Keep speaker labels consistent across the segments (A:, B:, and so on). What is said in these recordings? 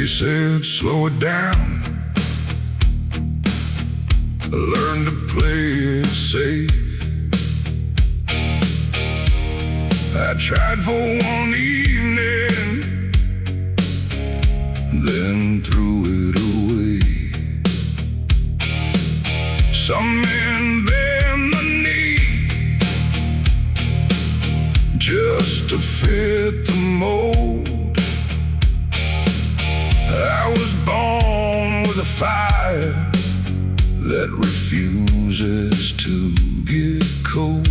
A: She said, slow it down, learn to play it safe. I tried for one evening, then threw it away. Some men bend the knee just to fit the mold. I was born with a fire that refuses to get cold.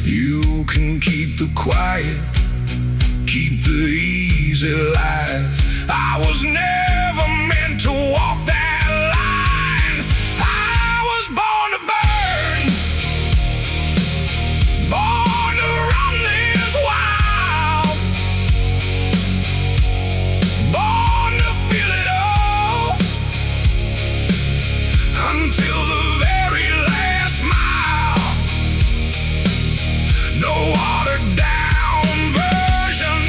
A: You can keep the quiet, keep the easy life. I was never meant to walk that line. I was born to burn, born to run this wild, born to feel it all until the very last mile. No watered down version,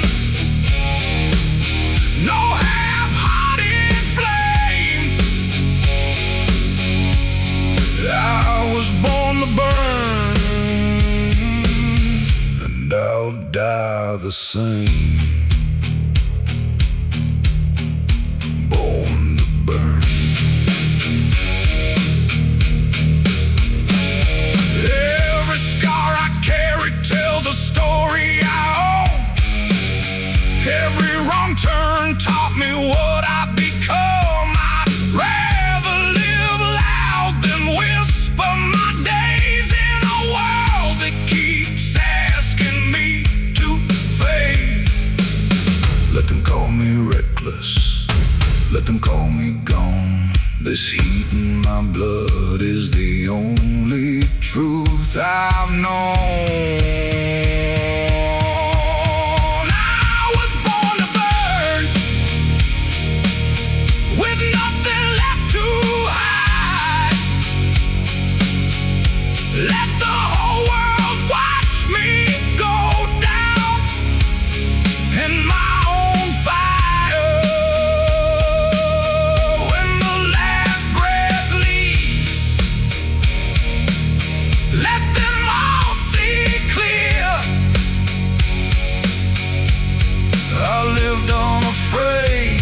A: no half-hearted flame. I was born to burn, and I'll die the same. Born to burn. Every scar I carry tells a story I own. Every wrong turn taught me what I've become. I'd rather live loud than whisper my days in a world that keeps asking me to fade. Let them call me reckless, let them call me gone. This heat in my blood is the only truth I've known. I was born to burn, with nothing left to hide. Let the whole world watch me go down in my own fire. When the last breath leaves, let them all see clear. I lived unafraid.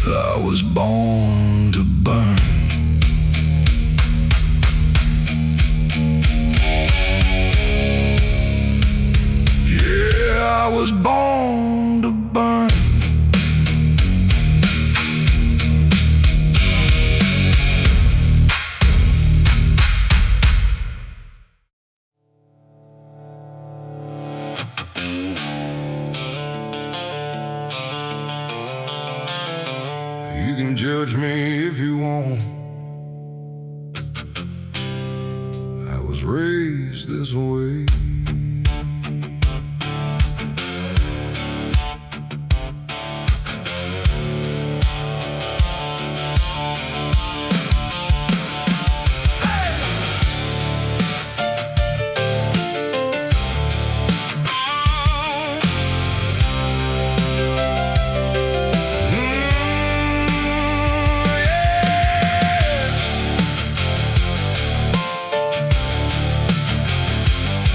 A: I was born to burn. Yeah, I was born to burn. You can judge me if you want. I was raised this way.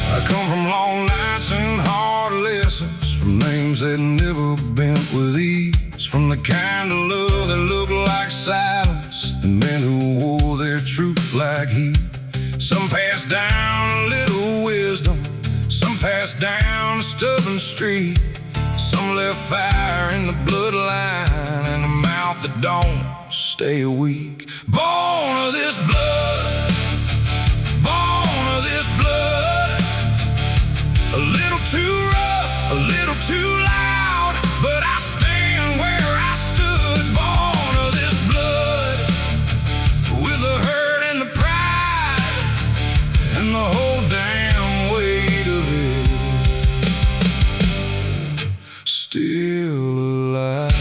A: I come from long nights and hard lessons, from names that never bent with ease, from the kind of love that looked like silence, and men who wore their truth like heat. Some passed down a little wisdom, some passed down a stubborn street. Some left fire in the bloodline and a mouth that don't stay weak. Born of this blood, born of this blood. A little too rough, a little too loud, but I stand where I stood. Born of this blood, with the hurt and the pride and the whole damn weight of it. Still alive.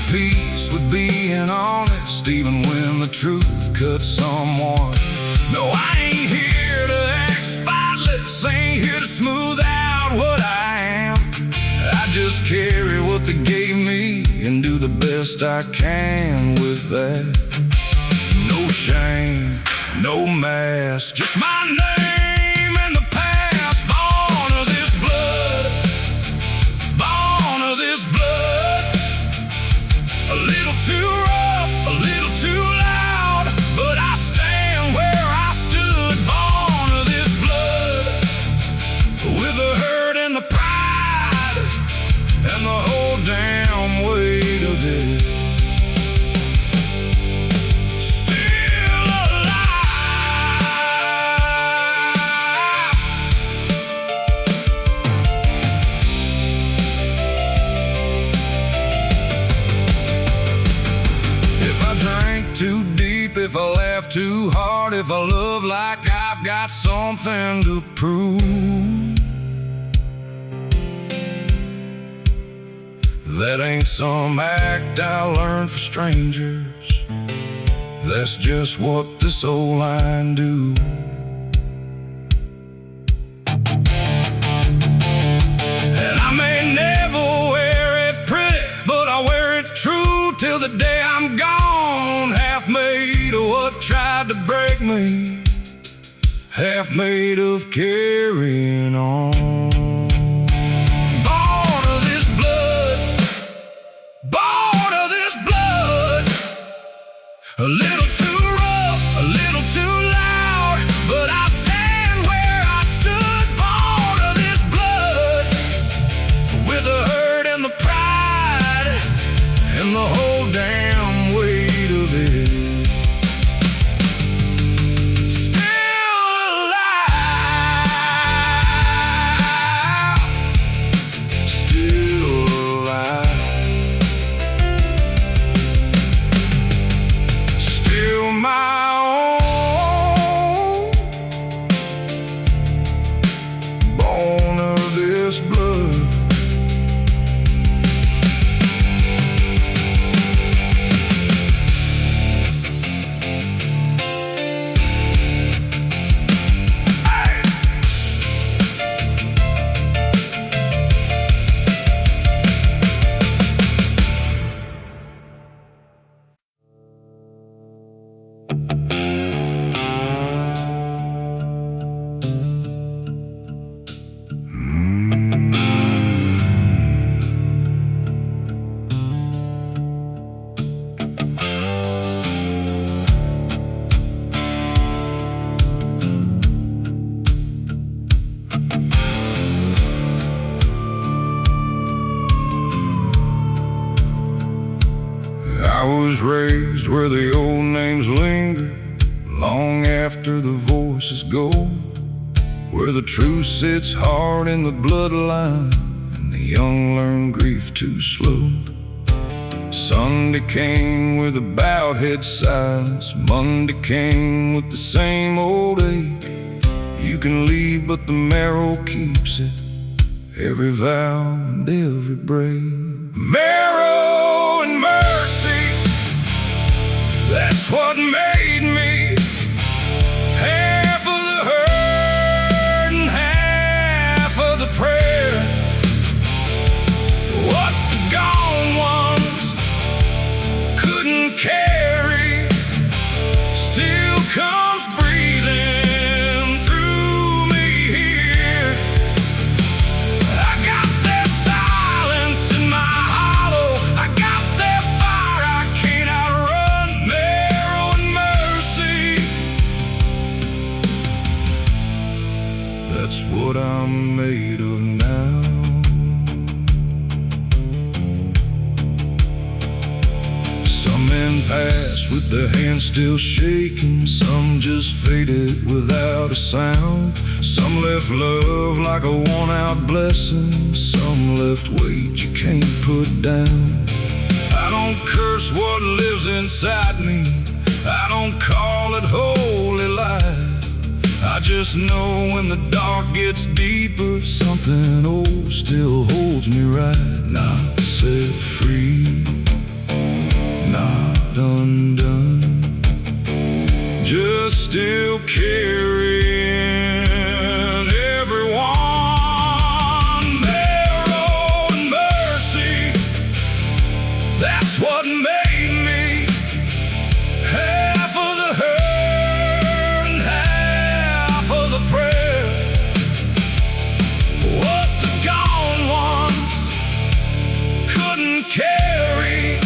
A: peace with being honest, even when the truth cuts someone. No, I ain't here to act spotless, ain't here to smooth out what I am. I just carry what they gave me and do the best I can with that. No shame, no mask, just my name and the past. Born of this blood, born of this blood. A little too rough, a little too loud, but I stand where I stood. Born of this blood, with the hurt and the pride and the whole damn weight of it. Still alive. If I drank too deep, if I laugh too hard, if I love like I've got something to prove, that ain't some act I learned for strangers. That's just what this old line do. And I may never wear it pretty, but I wear it true till the day I'm gone. Half made of what tried to break me, half made of carrying on. A little too rough, a little too loud, but I stand where I stood. Born of this blood, with the hurt and the pride and the whole damn weight of it. Still alive, still alive. My own, born of this blood. I was raised where the old names linger long after the voices go, where the truth sits hard in the bloodline and the young learn grief too slow. Sunday came with a bowed head silence, Monday came with the same old ache. You can leave but the marrow keeps it, every vow and every break. Marrow and mercy, that's what made me. Half of the hurt and half of the prayer. What the gone ones couldn't carry still comes breathing through me here. I got their silence in my hollow, I got their fire I can't outrun. Marrow and mercy, that's what I'm made of now. Some men pass with their hands still shaking, some just faded without a sound. Some left love like a worn-out blessing, some left weight you can't put down. I don't curse what lives inside me, I don't call it holy light. I just know when the dark gets deeper, something old still holds me right. Not set free. not undone, just still carrying everyone. Marrow and mercy, that's what made me. Half of the hurt and half of the prayer. What the gone ones couldn't carry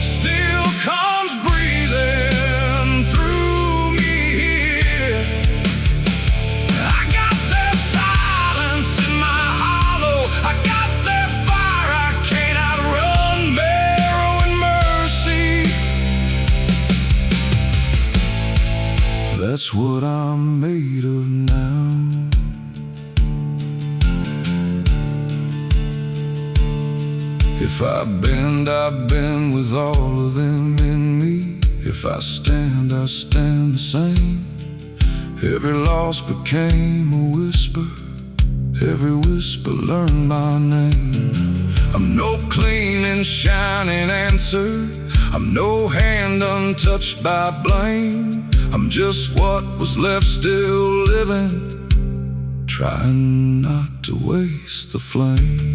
A: still comes breathing through me here. I got their silence in my hollow, I got their fire I can't outrun. Marrow and mercy, that's what I'm made of now. If I bend, I bend with all of them in me. If I stand the same. Every loss became a whisper, every whisper learned my name. I'm no clean and shining answer, I'm no hand untouched by blame. I'm just what was left still living, trying not to waste the flame.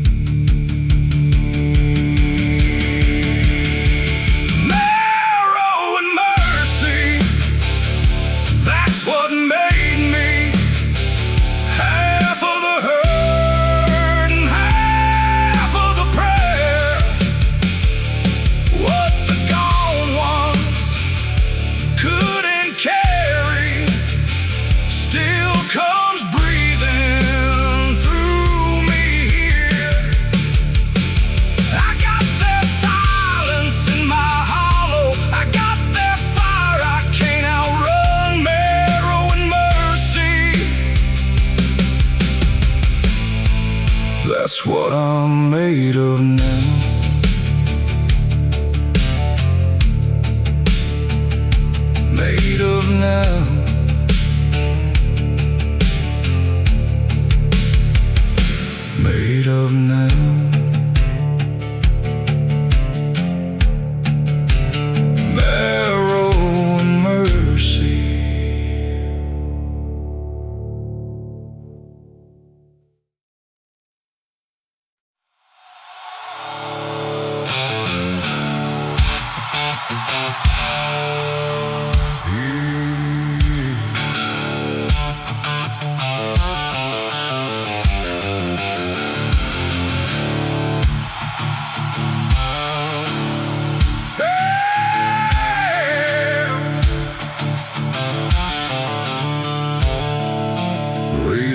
A: That's what I'm made of now. Made of now. Made of now. Marrow and mercy.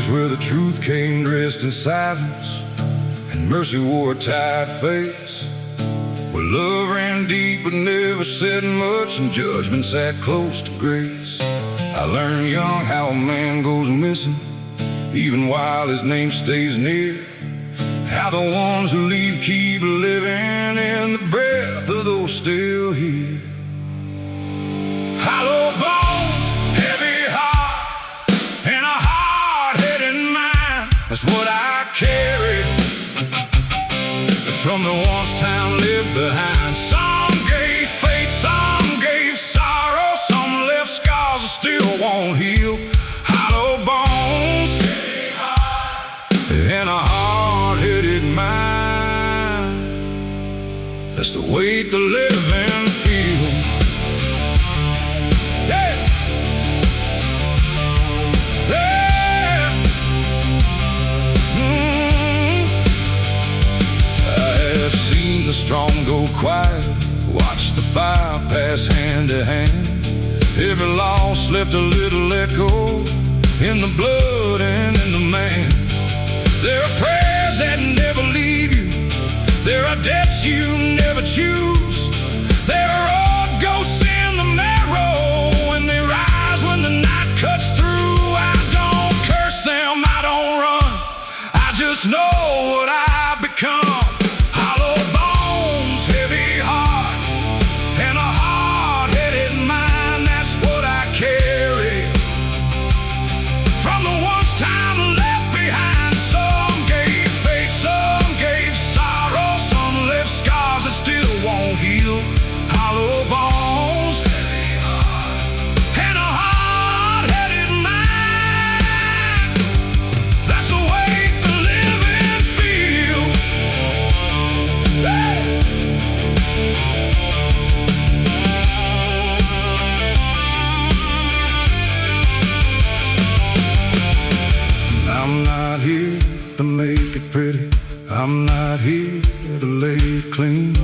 A: Where the truth came dressed in silence, and mercy wore a tired face. Where love ran deep but never said much, and judgment sat close to grace. I learned young how a man goes missing, even while his name stays near. How the ones who leave keep living in the breath of those still here. Hollow bones, heavy heart, and a hard-headed mind. That's what I carry from the once time lived behind. Some gave faith, some gave sorrow, some left scars that still won't heal. Hollow bones, heavy heart, and a hard-headed mind. That's the weight the living feel. The strong go quiet, watch the fire pass hand to hand. Every loss left a little echo in the blood and in the man. There are prayers that never leave you, there are debts you never choose. There are old ghosts in the marrow, and they rise when the night cuts through. I don't curse them, I don't run, I just know what I've become. Hollow I'm not here to lay it clean.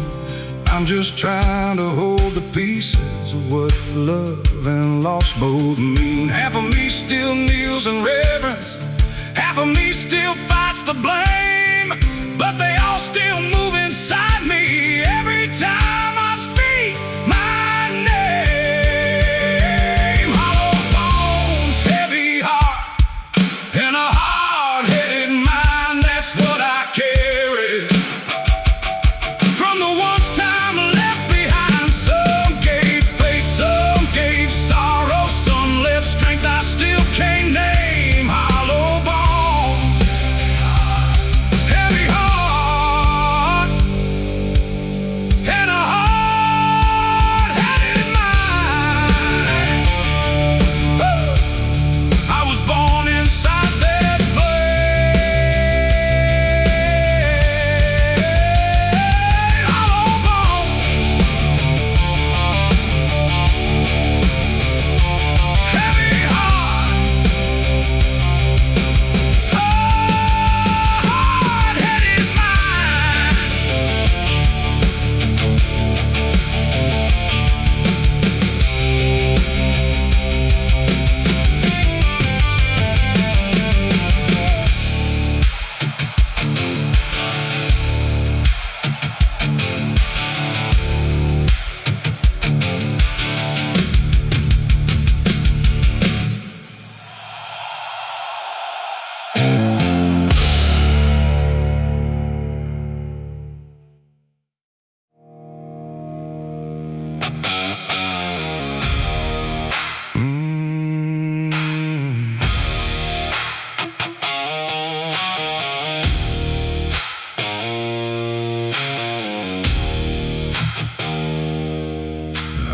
A: I'm just trying to hold the pieces of what love and loss both mean. Half of me still kneels in reverence, half of me still fights the blame, but they all still move inside me every time I speak my name. Hollow bones, heavy heart, and a hard-headed mind, that's what I carry. From the once time left behind, some gave faith, some gave sorrow, some left strength I still can't name. Hollow bones, heavy heart, and a hard-headed mind. Woo! I was born inside that flame. Hollow bones, heavy heart, hard-headed mind.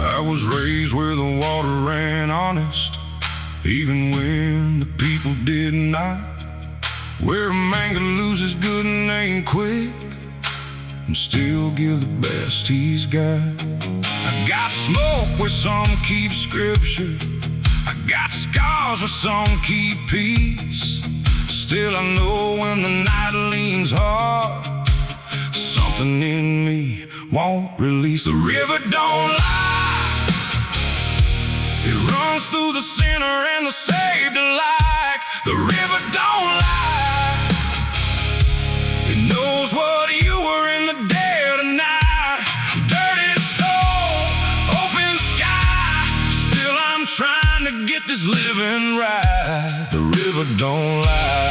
A: I was raised where the water ran honest, even when the people did not. Where a man can lose his good name quick and still give the best he's got. I got smoke where some keep scripture, I got scars where some keep peace. Still I know when the night leans hard, something in me won't release. The river don't lie, it runs through the sinner and the saved alike. The river don't lie, it knows what you were in the dead of night. Dirty soul, open sky, still I'm trying to get this living right. The river don't lie.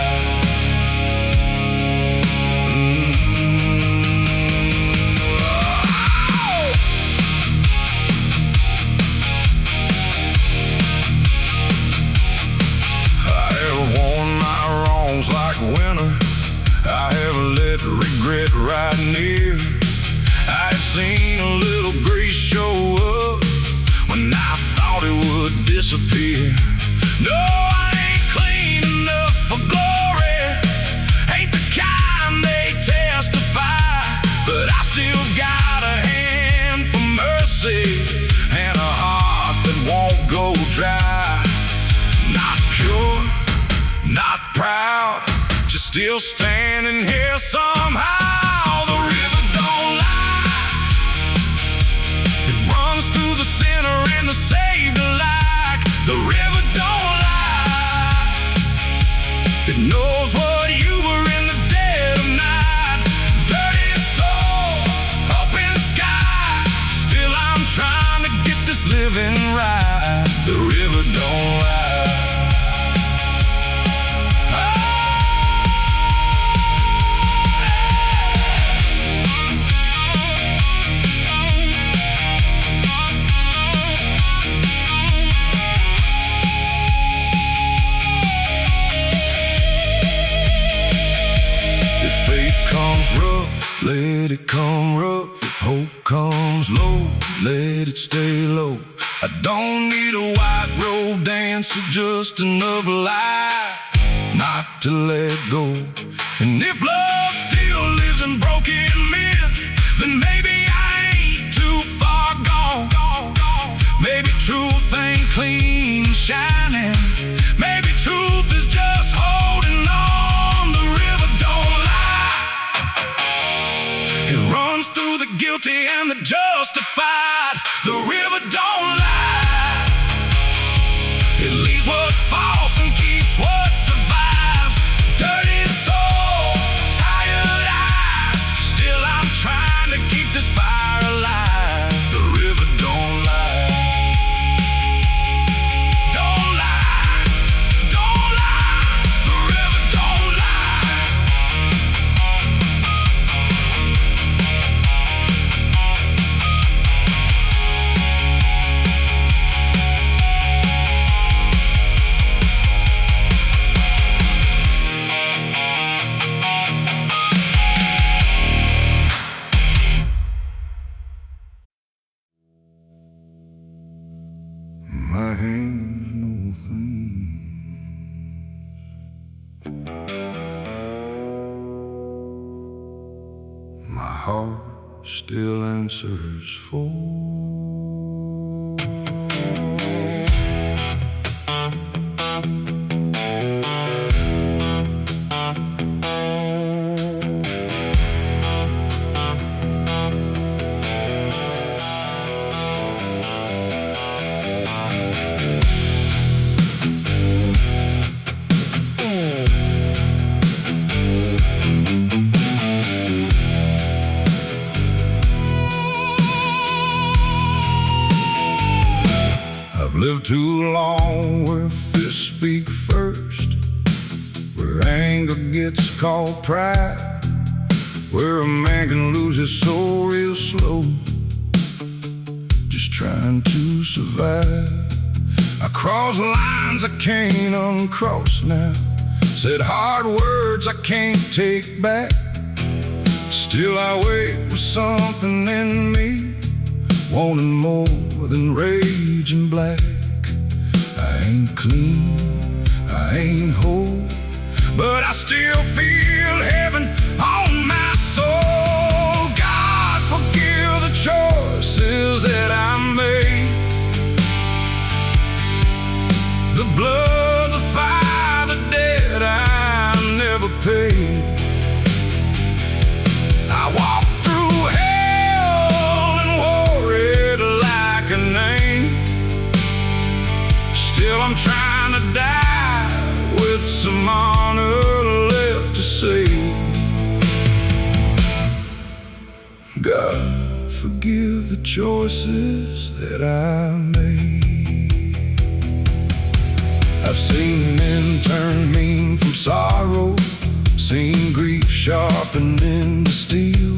A: Like winter, I have let regret right near. I've seen a little grace show up when I thought it would disappear. No, I ain't clean enough for glory, ain't the kind they testify, but I still got a hand for mercy and a heart that won't go dry. Not pure, not proud, just still standing here somehow. The river don't lie, it runs through the sinner and the saved alike. The river don't lie, it knows what you were in the dead of night. Dirty soul, open sky, still I'm trying to get this living right. The river don't lie. Let it come rough. If hope comes low, let it stay low. I don't need a white robe dancer, just another lie not to let go. And if love still lives in broken men, then maybe I ain't too far gone. Maybe truth ain't clean shining, maybe truth is just holding on. The river don't lie, heart still answers for. Lived too long where fists speak first, where anger gets called pride, where a man can lose his soul real slow, just trying to survive. I crossed lines I can't uncross now, said hard words I can't take back. Still I wait with something in me, wanting more than rage and black. I ain't clean, I ain't whole, but I still feel heaven on my soul. God, forgive the choices that I made, the blood, the fire, the debt I never paid. I walked through hell and wore it like a name. Still I'm trying to die with some honor left to say. God, forgive the choices that I made. I've seen men turn mean from sorrow, seen grief sharpened into steel,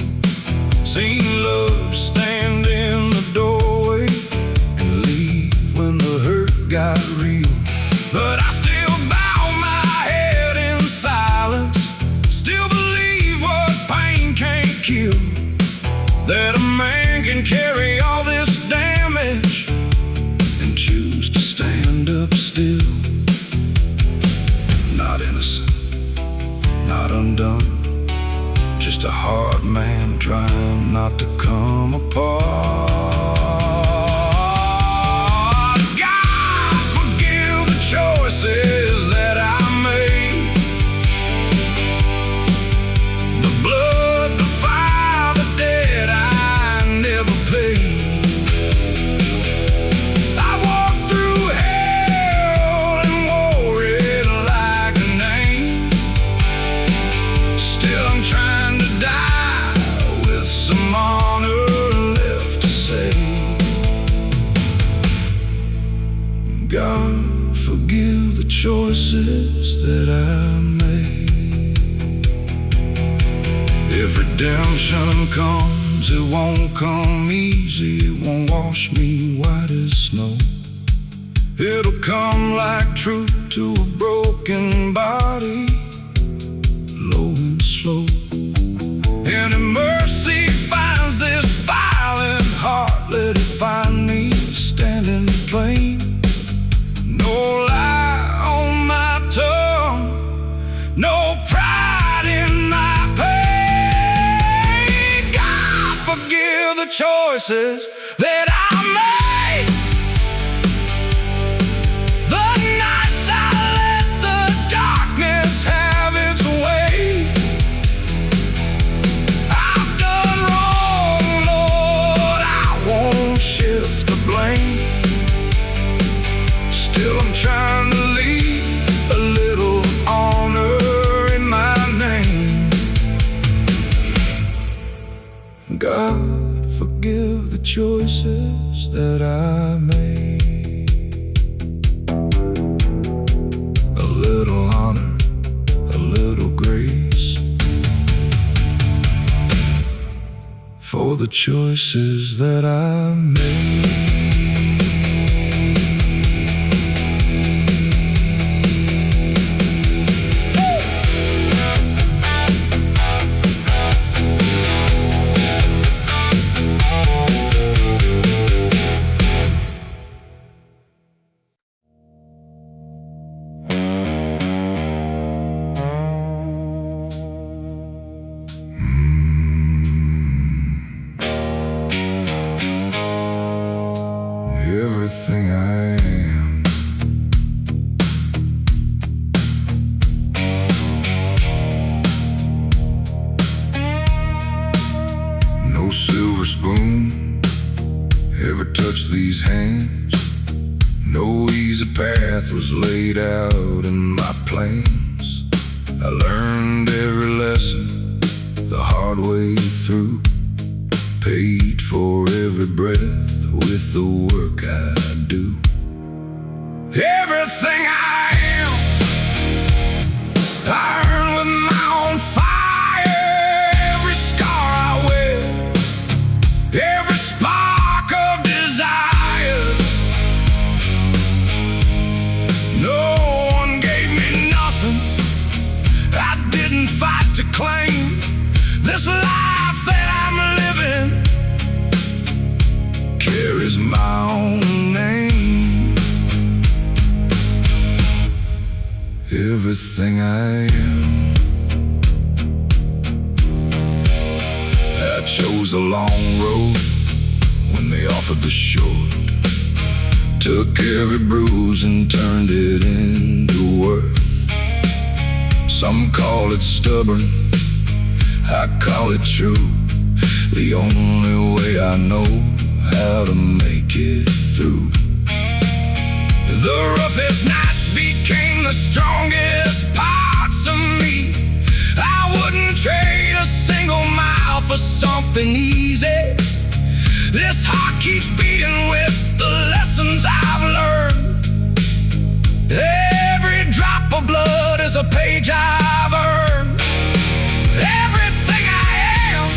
A: seen love stand in the doorway and leave when the hurt got real. But I still bow my head in silence, still believe what pain can't kill, that a man can carry all this damage and choose to stand up still. Not innocent, not undone, just a hard man trying not to come apart. God, forgive the choices that I made, the blood, the fire, the debt I never paid. I walked through hell and wore it like a name. Still I'm trying to die with some honor left to say. God, forgive the choices that I made. If redemption comes, it won't come easy, it won't wash me white as snow. It'll come like truth to a broken body, low and slow. And if mercy finds this violent heart, let it find me standing plain. No lie on my tongue, no pride in my pain. God, forgive the choices that I made, the nights I let the darkness have its way. I've done wrong, Lord, I won't shift the blame. Still I'm trying to leave a little honor in my name. God, forgive the choices that I made. A little honor, a little grace, for the choices that I made. spoon ever touched these hands. No easy path was laid out in my plans. I learned every lesson the hard way through, paid for every breath with the work I do. Everything I am, I earn with my own fire. Every scar I wear, every spark of desire. No one gave me nothing I didn't fight to claim. This life that I'm living carries my own name. Everything I am, I chose the long road when they offered the short. Took every bruise and turned it into worth. Some call it stubborn, I call it true. The only way I know how to make it through. The roughest nights became the strongest parts of me. I wouldn't trade a single mile for something easy. This heart keeps beating with the lessons I've learned. Every drop of blood is a page I've earned. Everything I am,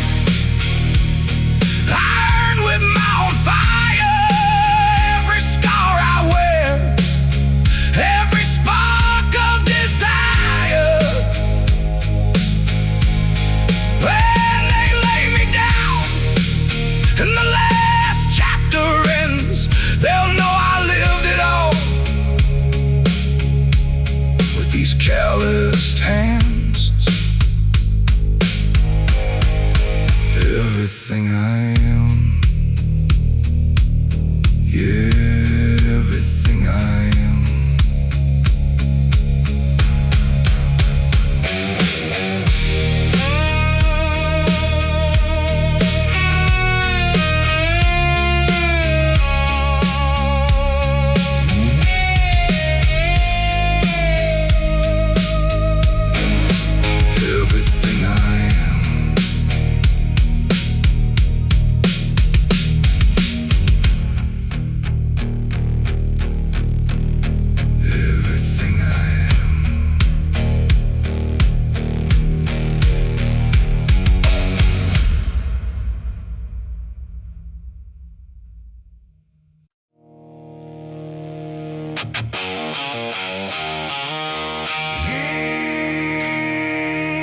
A: I earn with my own fire. Every scar I wear, every spark of desire. When they lay me down and the last chapter ends, they'll know I lived it all. With these calloused hands, everything I am, yeah, everything I am. Everything I am. Everything I am.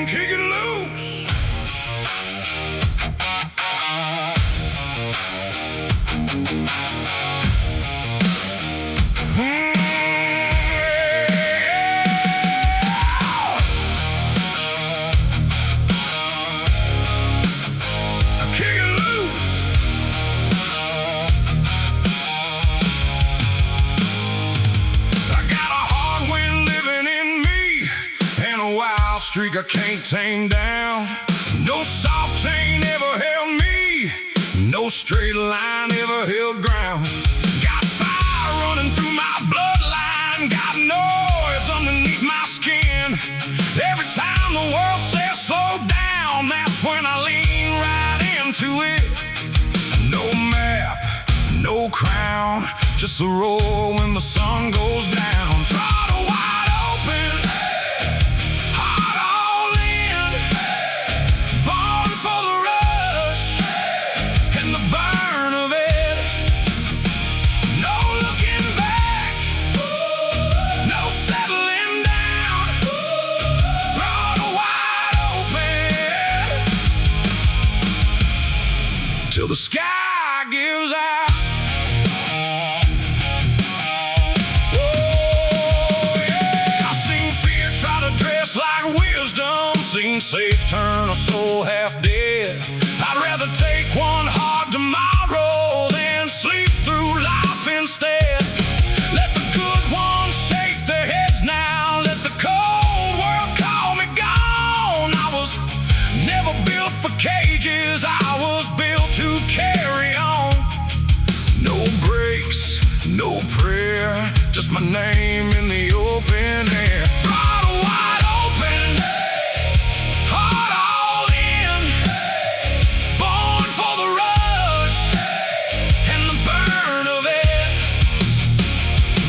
A: Kick it loose. Kick it loose. I got a hard wind living in me and a wild streak I can't tame down. No soft chain ever held me, no straight line ever held ground. Got fire running through my bloodline, got noise underneath my skin. Every time the world says slow down, that's when I lean right into it. No map, no crown, just the roar when the sun goes down. Throttle wide open, heart all in, born for the rush and the burn of it. No looking back, no settling down. Throttle wide open till the sky gives out. Seen safe turn a soul half dead. I'd rather take one hard tomorrow than sleep through life instead. Let the good ones shake their heads now. Let the cold world call me gone. I was never built for cages. I was built to carry just my name in the open air. Throttle wide open, heart all in, born for the rush and the burn of it.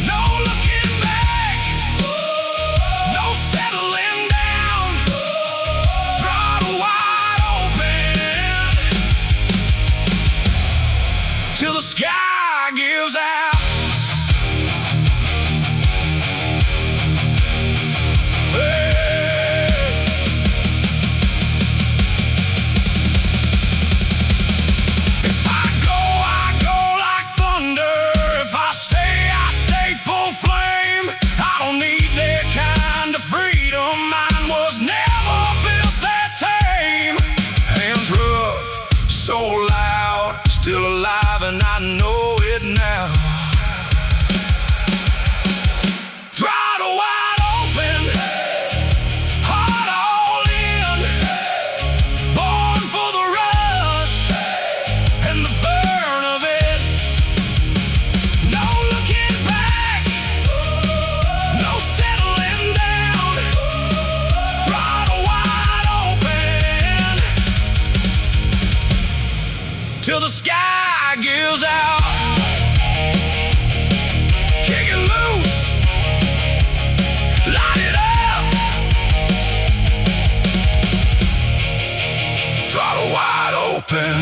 A: No looking back, no settling down. Throttle wide open till the sky gives out. Still alive and I know it now. Throttle wide open, heart all in, born for the rush and the burn of it. No looking back, no settling down. Throttle wide open till the sky gives out. Kick it loose, light it up. Throttle wide open.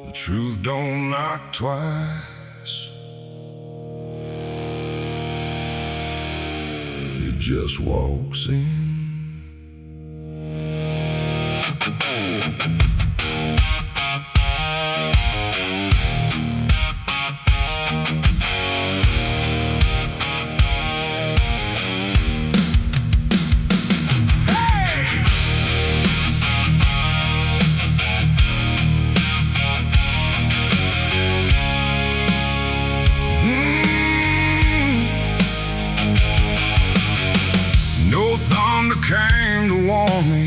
A: The truth don't knock twice, it just walks in. No thunder came to warn me,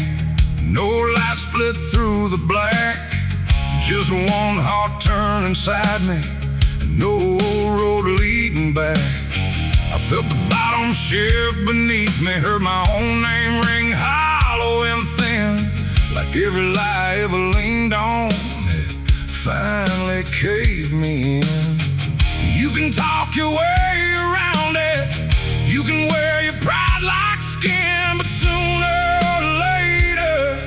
A: no light split through the black. Just one heart turn inside me, and no road leading back. I felt the bottom shift beneath me, heard my own name ring hollow and thin, like every lie ever leaned on had finally caved me in. You can talk your way around it, you can wear your pride like skin, but sooner or later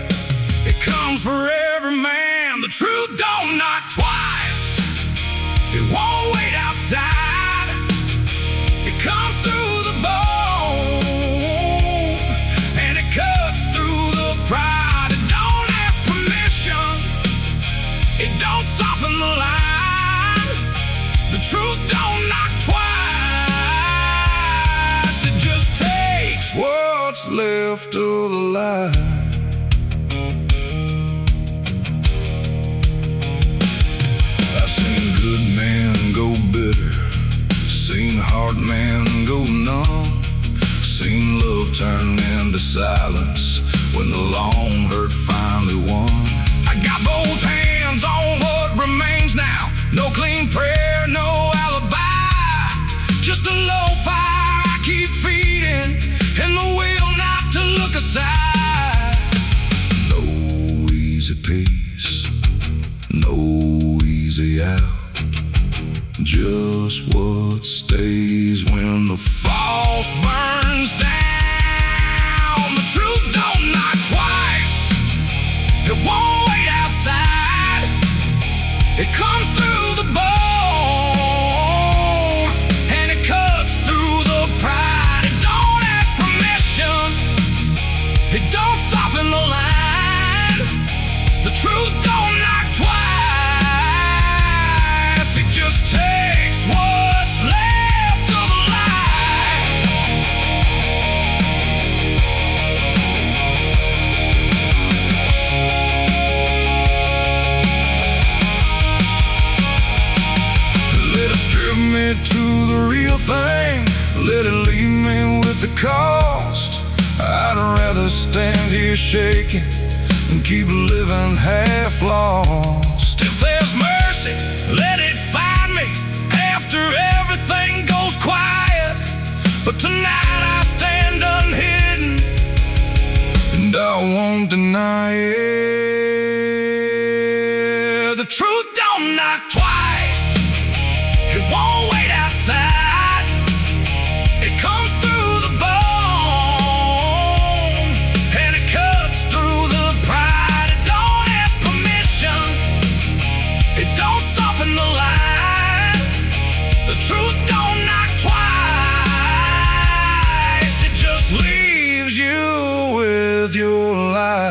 A: it comes for every man. The truth don't knock twice, it won't wait outside. It comes through the bone and it cuts through the pride. It don't ask permission, it don't soften the line. The truth don't knock twice, it just takes what's left of the lie. I've seen good men go bitter, seen hard men go numb, seen love turn into silence when the long hurt finally won. I got both hands on what remains now, no clean prayer, no alibi, just a low fire I keep feeding, and the will not to look aside. No easy peace, no easy out, just what stays when the false burns down. The truth don't knock twice, it won't wait outside. It comes through the bone and it cuts through the pride. It don't ask permission, it don't soften the line. The truth don't knock twice, it just takes what's left of the lie. Let it strip me to the real thing, let it leave me with the cost. I'd rather stand here shaking and keep living half lost. If there's mercy, let it find me after everything goes quiet. But tonight I stand unhidden, and I won't deny it. The truth don't knock twice. It won't wait outside. It comes through the bone, and it cuts through the pride. It don't ask permission. It don't soften the line. The truth don't knock twice. It just leaves you with your life.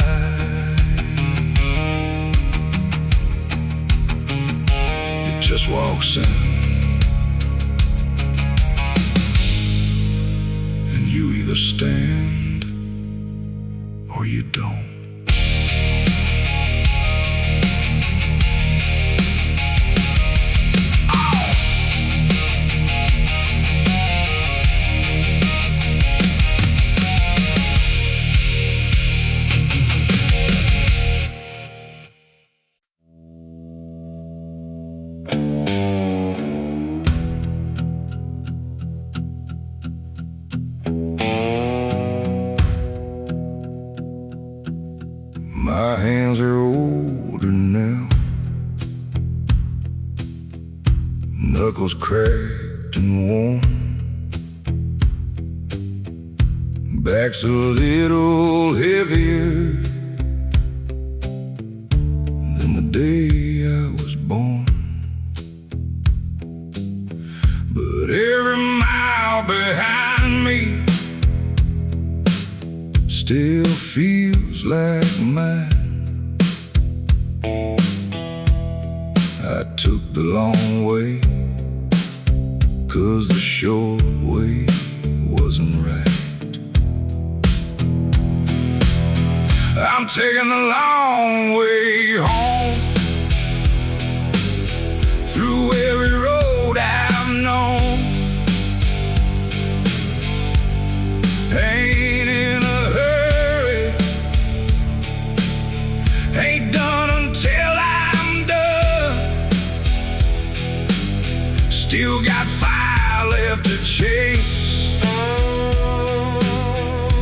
A: It just walks in, and you either stand or you don't. My hands are older now, knuckles cracked and worn, back's a little heavier than the day I was born. But every mile behind me still feels like mine. I took the long way, 'cause the short way wasn't right. I'm taking the long way home, through every road I've known. Ain't in a hurry, ain't done until I'm done. Still got fire left to chase,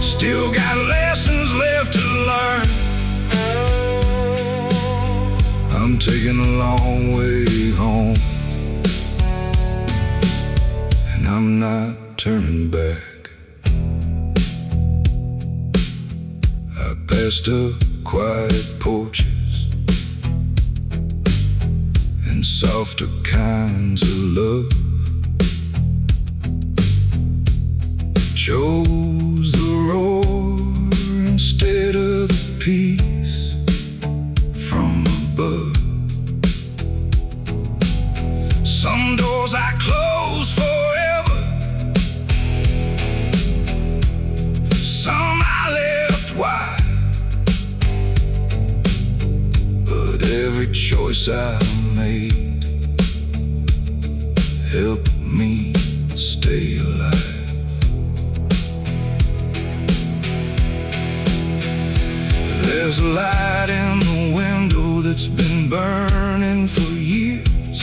A: still got lessons left to learn. I'm taking a long way home, and I'm not turning back. I passed up quiet porches and softer kinds of love. Chose the roar instead of the peace from above. Some doors I close forever, some I left wide. But every choice I made helped me stay alive. There's a light in the window that's been burning for years.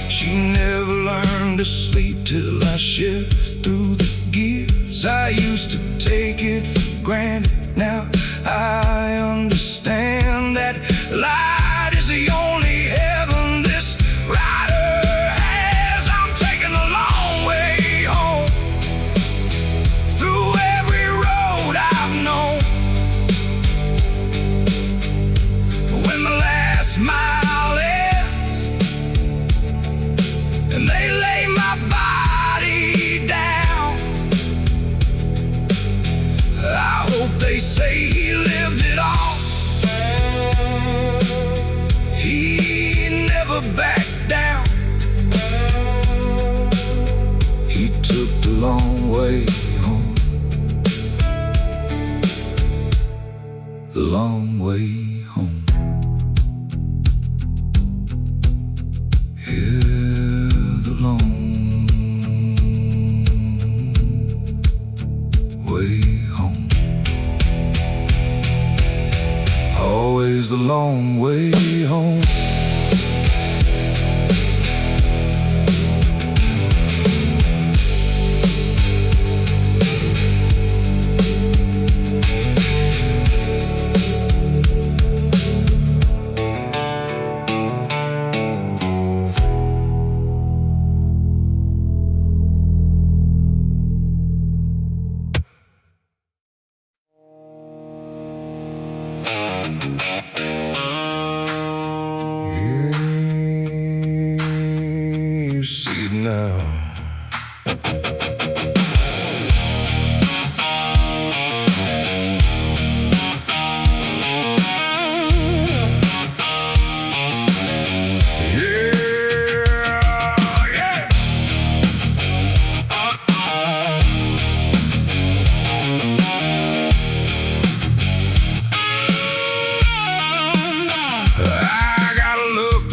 A: She never learned to sleep till I shift through the gears. I used to take it for granted, now I understand that light is the only heaven this rider has. I'm taking a long way home, through every road I've known. When the last mile ends and they lay my body down, I hope they say he lived it all. He never backed down. He took the long way home, the long way home. The long way home. Always the long way home. You see it now.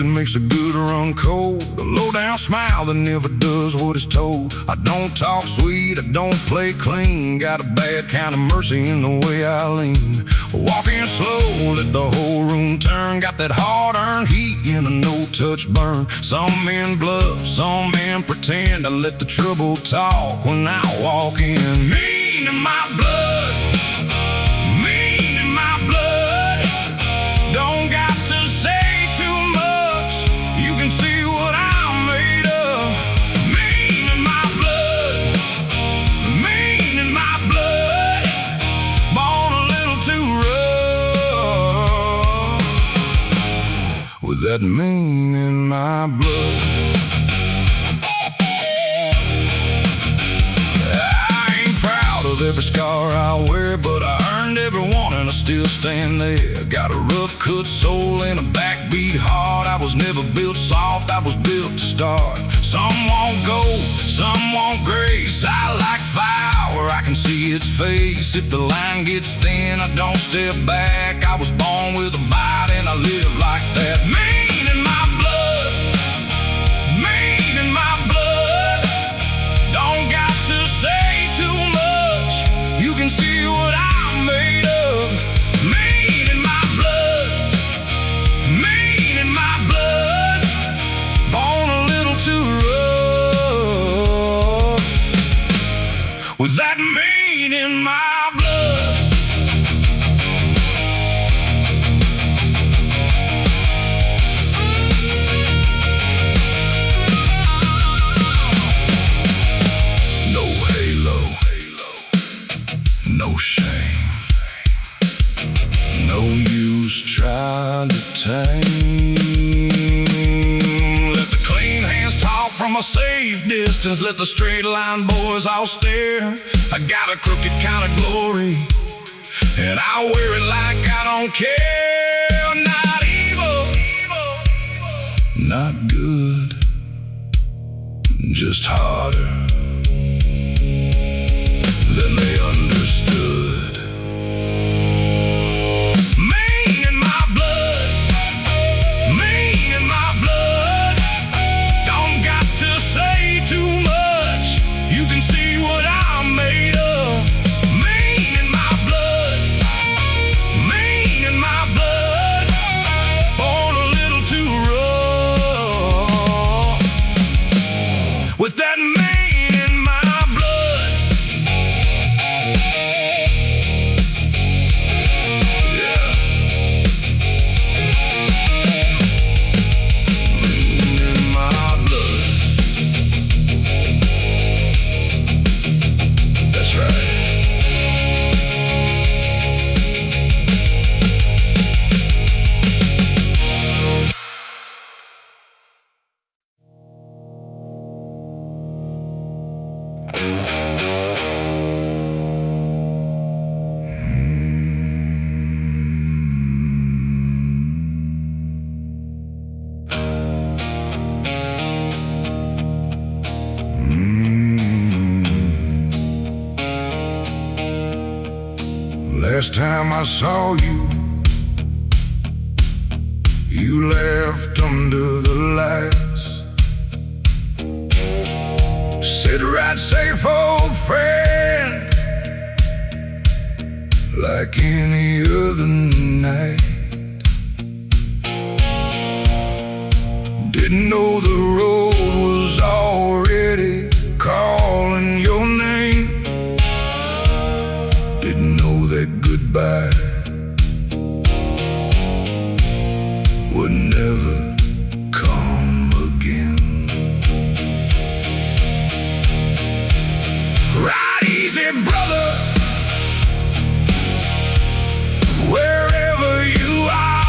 A: Makes a good run cold, a low-down smile that never does what it's told. I don't talk sweet, I don't play clean, got a bad kind of mercy in the way I lean. Walking slow, let the whole room turn, got that hard-earned heat in a no-touch burn. Some men bluff, some men pretend, I let the trouble talk when I walk in. Mean in my blood, mean in my blood, don't got to say see what I'm made of. Mean in my blood, mean in my blood, born a little too rough, with that mean in my blood. I ain't proud of every scar I wear, but I earned every one and I still stand there. Got a rough cut soul and a backbeat heart. I was never built soft, I was built to start. Some want gold, some want grace. I like fire where I can see its face. If the line gets thin, I don't step back. I was born with a bite and I live like that. Mean in my blood, mean in my blood, don't got to say too much, you can see what I'm made of. Mean in my blood, mean in my blood, born a little too rough, with that mean in my blood. No halo, no shame, no use trying to tame. Let the clean hands talk from a safe distance, let the straight line boys all stare. I got a crooked kind of glory, and I wear it like I don't care. Not evil, not good, just harder than they understood. Mean in my blood, mean in my blood, don't got to say too much, you can see what I'm made of. Mean in my blood, mean in my blood, born a little too rough, with that mean in my blood. Yeah. Mean in my blood. That's right. Last time I saw you, you left under the lights. Said right safe old friend, like any other night. Didn't know the road was already calling your name. Didn't know that goodbye would never come again. Ride easy, brother, wherever you are.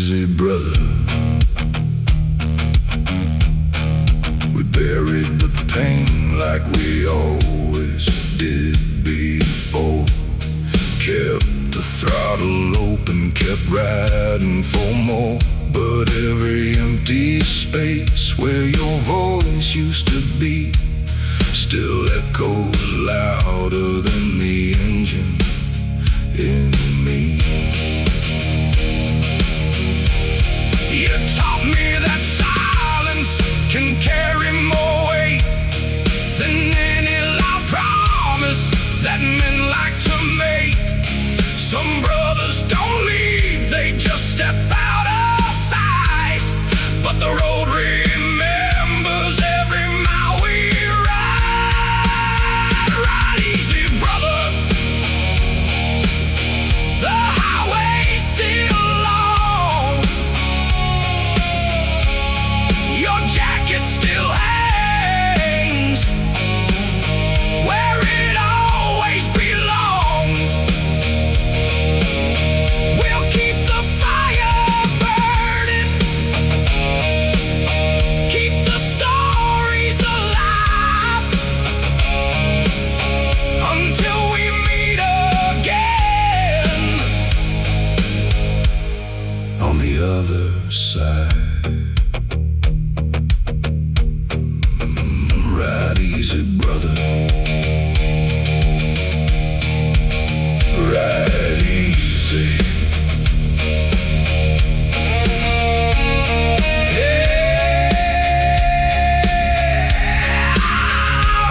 A: easy, brother. We buried the pain like we always did before. Kept the throttle open, kept riding for more. But every empty space where your voice used to be still echoes louder than the engine in me. You taught me that silence can carry more weight than any loud promise that men like to make. Some brothers don't leave, they just step out of sight. But the road remembers every mile we ride. Ride easy, brother. The highway's still long. Your jacket still hangs where it always belonged. We'll keep the fire burning, keep the stories alive, until we meet again on the other side. Ride easy, brother. Ride easy. Yeah,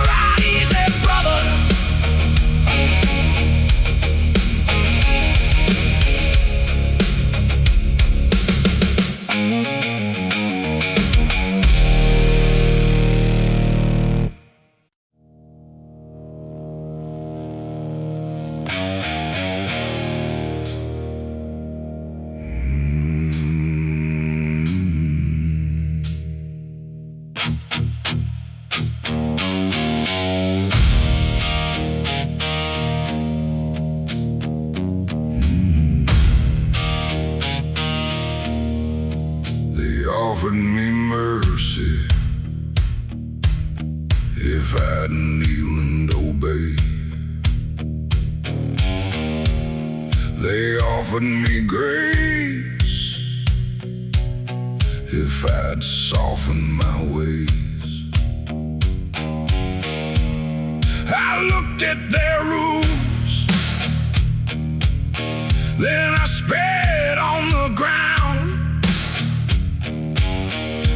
A: ride easy, brother. They offered me mercy if I'd kneel and obey. They offered me grace if I'd soften my ways. I looked at their rules, then I spat on the ground.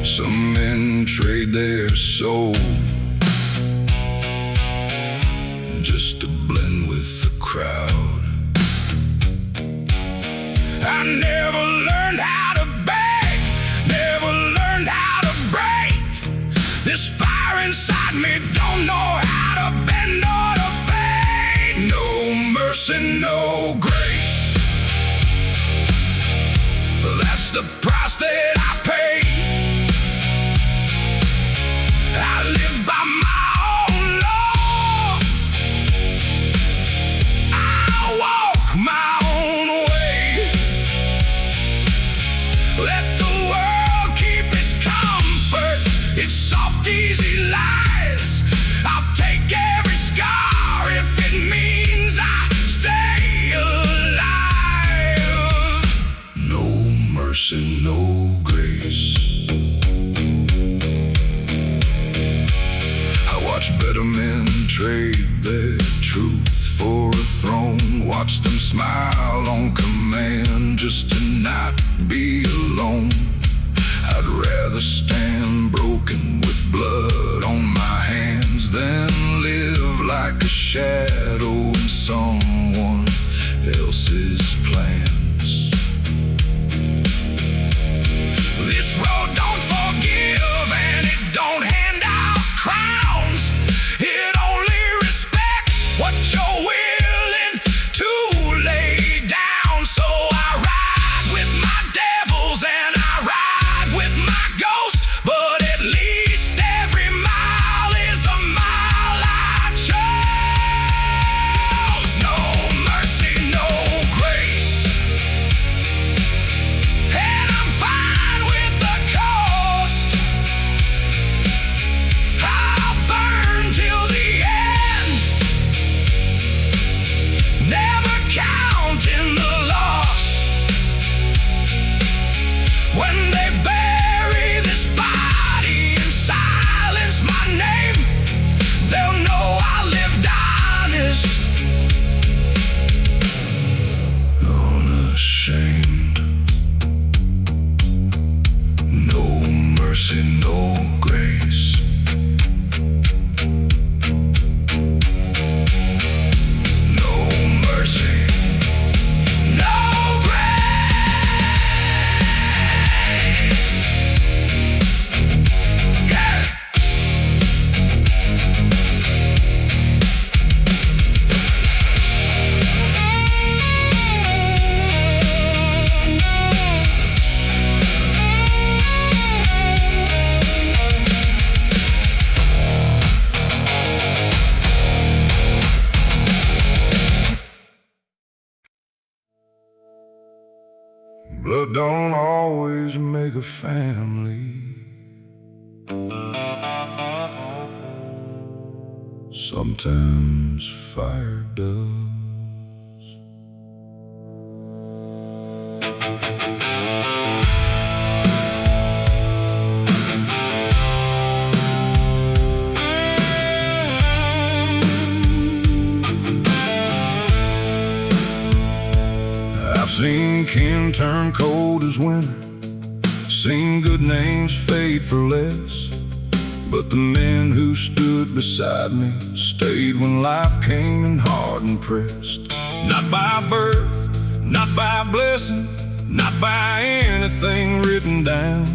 A: Some men trade their soul just to blend with the crowd. I never learned how to beg, never learned how to break. This fire inside me don't know how to bend or to fade. No mercy, no grace. That's the price that I pay. I live by my own law. I walk my own way. Let the world keep its comfort, its soft, easy lies. I'll take every scar if it means I stay alive. No mercy, no grace. Watch better men trade their truth for a throne. Watch them smile on command just to not be alone. I'd rather stand broken with blood on my hands than live like a shadow in someone else's plans. This road don't forgive and it don't hand out crowns. It only respects what you're willing to lay down. So I ride with my devil mercy, no grace. No mercy, no grace. Yeah. Blood don't always make a family. Sometimes fire does. I've seen kin turn cold as winter, seen good names fade for less, but the men who stood beside me stayed when life came in hard and pressed. Not by birth, not by blessing, not by anything written down,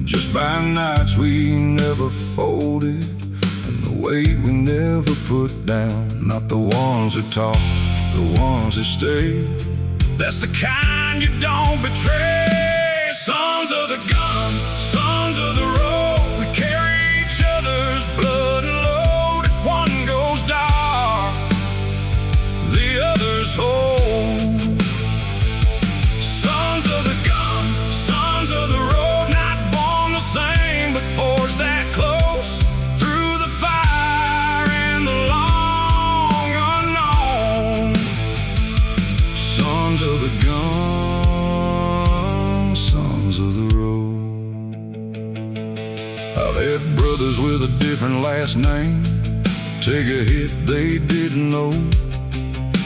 A: just by nights we never folded and the weight we never put down. Not the ones that talk, the ones that stay. That's the kind you don't betray. Sons of the gun, sons of the road, we carry each other's blood and load. If one goes dark, the others hold. Sons of the gun, sons of the road, not born the same, but forged that close through the fire and the long unknown. Sons of the gun, sons of the road. I've had brothers with a different last name take a hit they didn't know.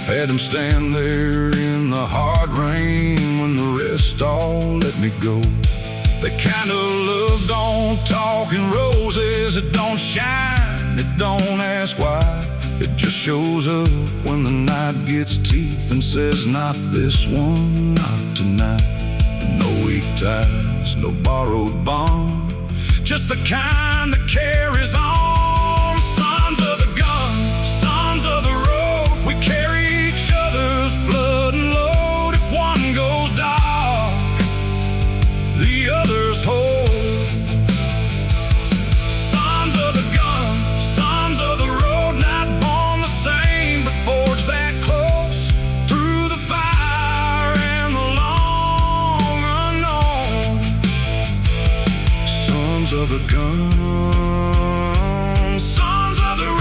A: Had them stand there in the hard rain when the rest all let me go. That kind of love don't talk in roses, it don't shine, it don't ask why. It just shows up when the night gets teeth and says, not this one, not tonight. No weak ties, no borrowed bond, just the kind that carries on. Sons of the gun, sons of the road, we carry each other's blood and load. If one goes dark, the others hold. Sons of the gun, sons of the road, not born the same, but forged that close through the fire and the long unknown. Sons of the gun, sons of the road.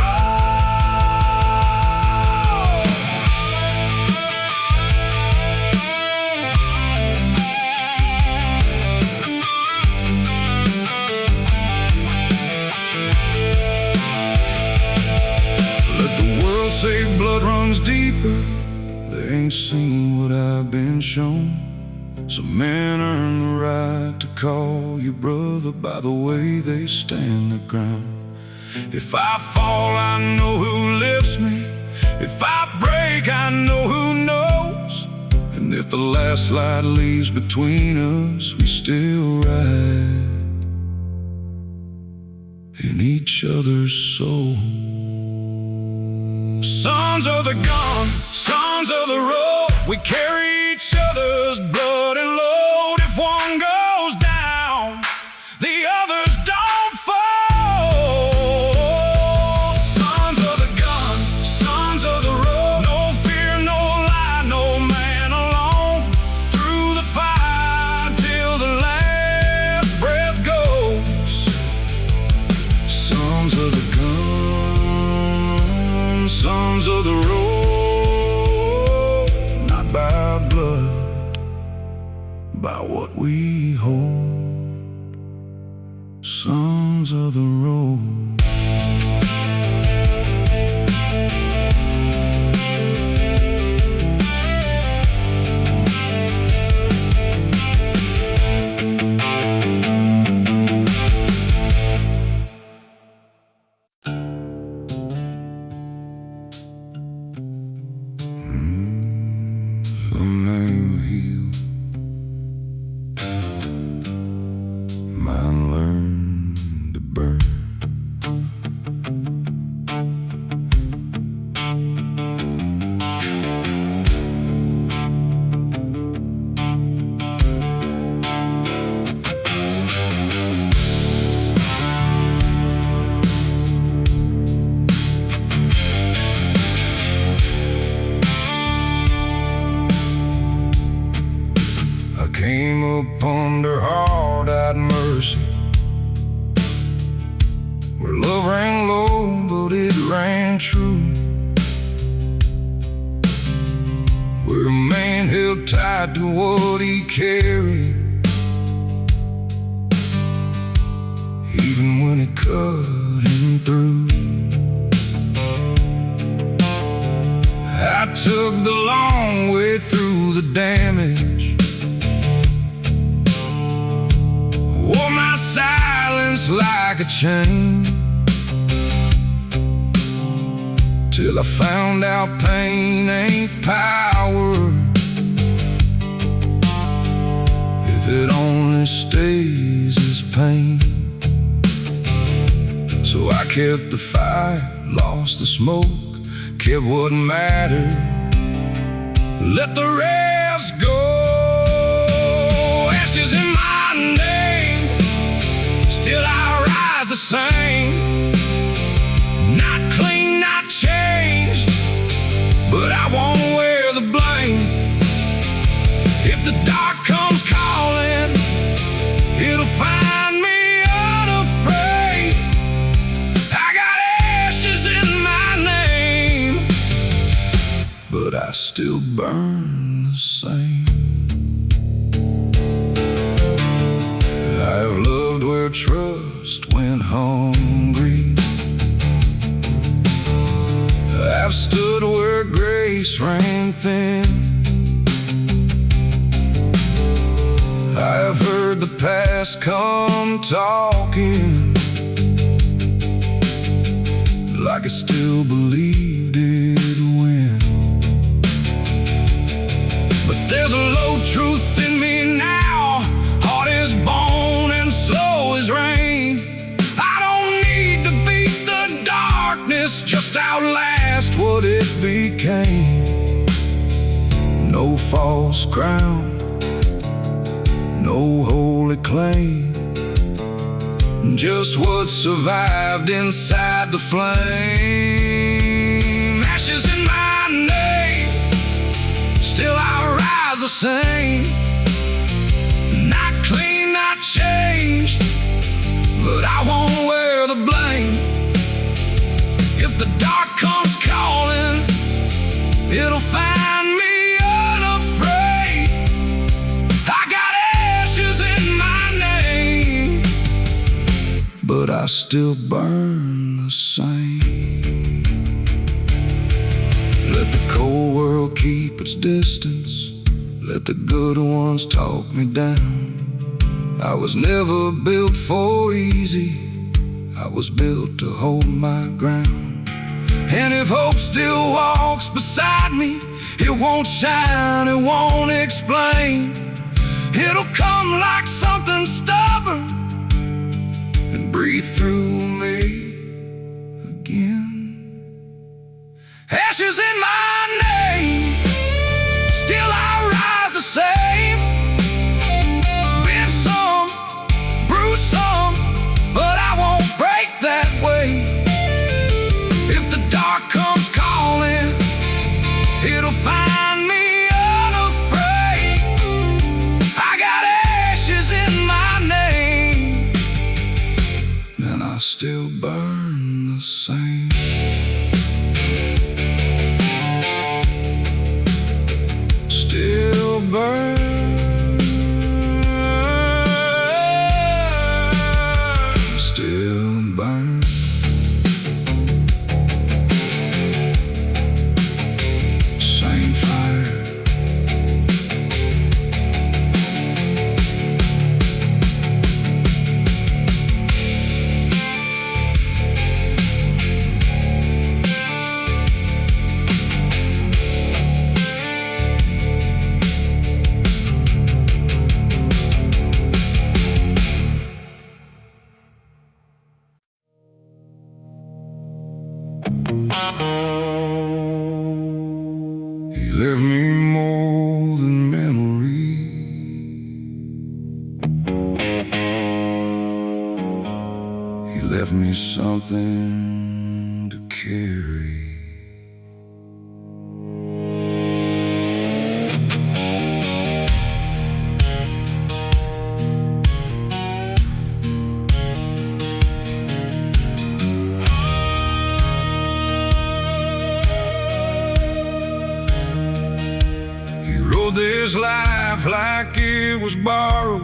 A: Let the world say blood runs deeper, they ain't seen what I've been shown. Some men earn the right to call you brother by the way they stand their ground. If I fall, I know who lifts me. If I break, I know who knows. And if the last light leaves between us, we still ride in each other's soul. Sons of the gun, sons of the road, we carry each other's blood and load. If one goes down, the others don't fold. Sons of the gun, sons of the road, no fear, no lie, no man alone. Through the fire till the last breath goes. Sons of the gun, sons of the road, not by blood, by what we hold. Sons of the road. tender heart at mercy, where love ran low but it ran true, where a man held tight to what he carried, even when it cut him through. I took the long way through the damage, wore my silence like a chain, till I found out pain ain't power if it only stays as pain. So I kept the fire, lost the smoke, kept what mattered, let the rest go. Ashes in my name, still I rise the same. Not clean, not changed, but I won't wear the blame. If the dark comes calling, it'll find me unafraid. I got ashes in my name, but I still burn the same. I've loved where trust went hungry, I've stood where grace ran thin, I have heard the past come talking, like I still believed it'd win. But there's a low truth in me now, heart is bone and slow as rain. I don't need to beat the darkness, just outlast what it became. No false crown, no holy claim, just what survived inside the flame. Ashes in my name, still I rise the same. Not clean, not changed, but I won't wear the blame. If the dark comes calling, it'll find me unafraid. I got ashes in my name, but I still burn the same. Let the cold world keep its distance, let the good ones talk me down. I was never built for easy, I was built to hold my ground. And if hope still walks beside me, it won't shine, it won't explain. It'll come like something stubborn and breathe through me again. Ashes in my name, still I rise the same. Been some, bruised some, but I won't break that way. If the dark comes calling, it'll find me unafraid. I got ashes in my name, and I still burn the same. Still burn, still burn. Same fire. He left me more than memory. He left me something to carry. his life like it was borrowed.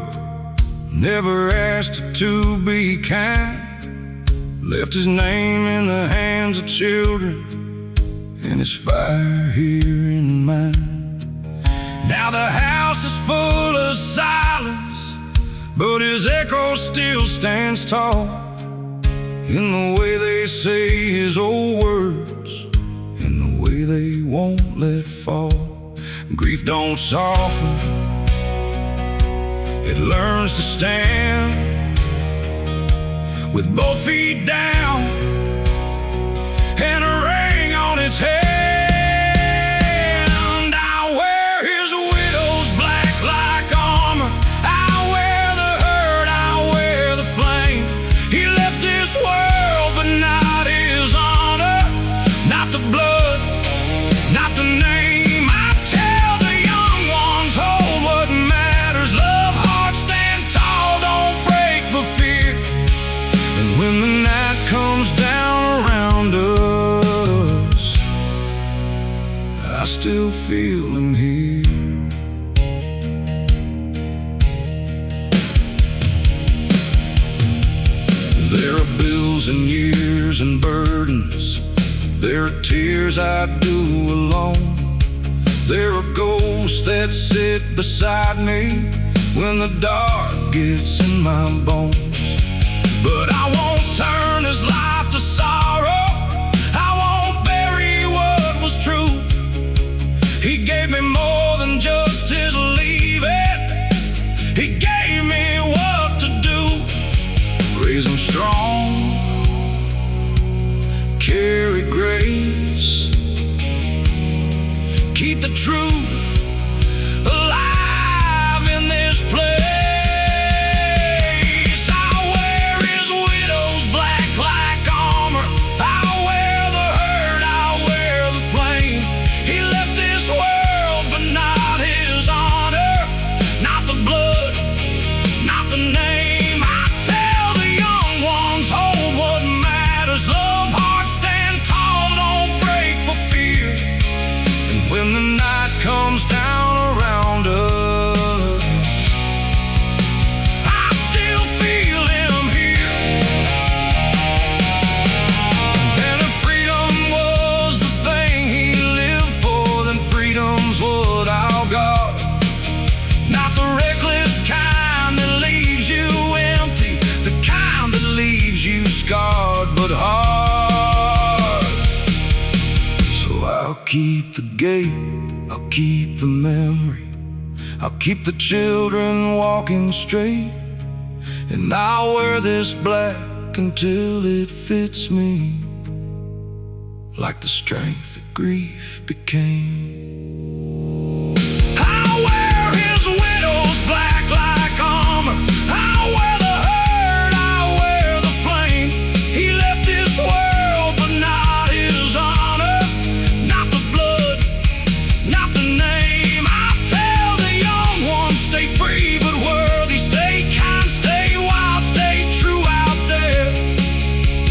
A: Never asked it to be kind. Left his name in the hands of children and his fire here in mine. Now the house is full of silence, but his echo still stands tall in the way they say his old words, in the way they won't let fall. Grief don't soften, it learns to stand with both feet down and a ring on its head. I wear his widow's black like armor. I wear the hurt, I wear the flame. He left this world, but not his honor, not the blood, not the name. I tell the young ones, hold what matters. Love hard, stand tall, don't break for fear. And when the night comes down around us, I still feel him here. There are bills and years and burdens. There are tears I do alone. There are ghosts that sit beside me when the dark gets in my bones. But I won't turn his life to sorrow. I won't bury what was true. He gave me more than just his leaving. He gave me what to do. Raise him strong, carry grace, keep the truth alive in this place. When the night comes down around us, I still feel him here. And if freedom was the thing he lived for, then freedom's what I'll got. Not the reckless kind that leaves you empty, the kind that leaves you scarred but hard. So I'll keep the gate, I'll keep the memory, I'll keep the children walking straight, and I'll wear this black until it fits me, like the strength that grief became. I'll wear his widow's black like armor. I'll wear the hurt, I'll wear the flame. He left this world, but not his honor, not the blood, not the name. I tell the young ones, stay free but worthy, stay kind, stay wild, stay true out there.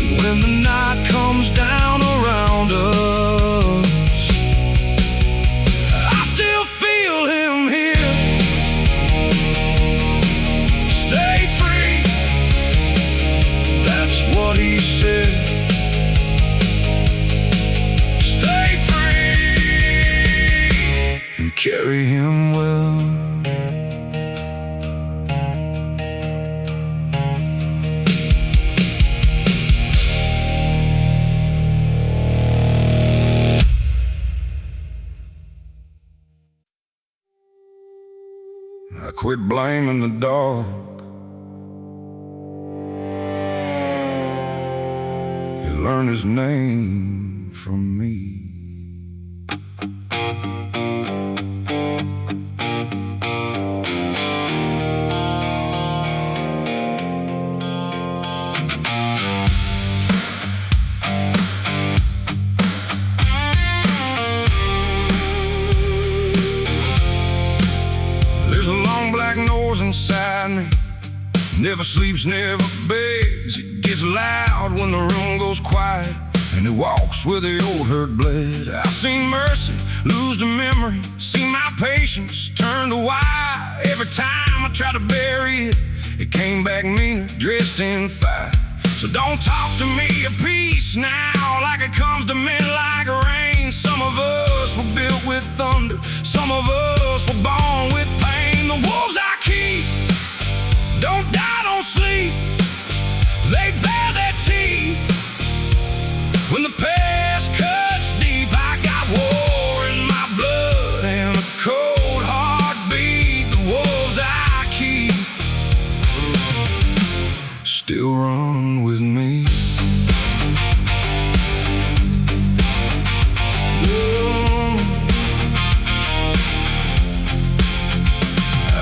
A: And when the night comes down around us, I still feel him here. Stay free, that's what he said. Stay free and carry him well. I quit blaming the dog. He learned his name from me. There's a long black nose inside me, never sleeps, never begs. It gets loud when the room goes quiet. and he walks where the old herd bled. I've seen mercy lose to memory, seen my patience turn to wire. Every time I try to bury it, it came back meaner, dressed in fire. So don't talk to me of peace now like it comes to men like rain. Some of us were built with thunder, some of us were born with pain. The wolves I keep don't die, don't sleep, they bear their teeth. When the past cuts deep, I got war in my blood and a cold heartbeat. The wolves I keep still run with me.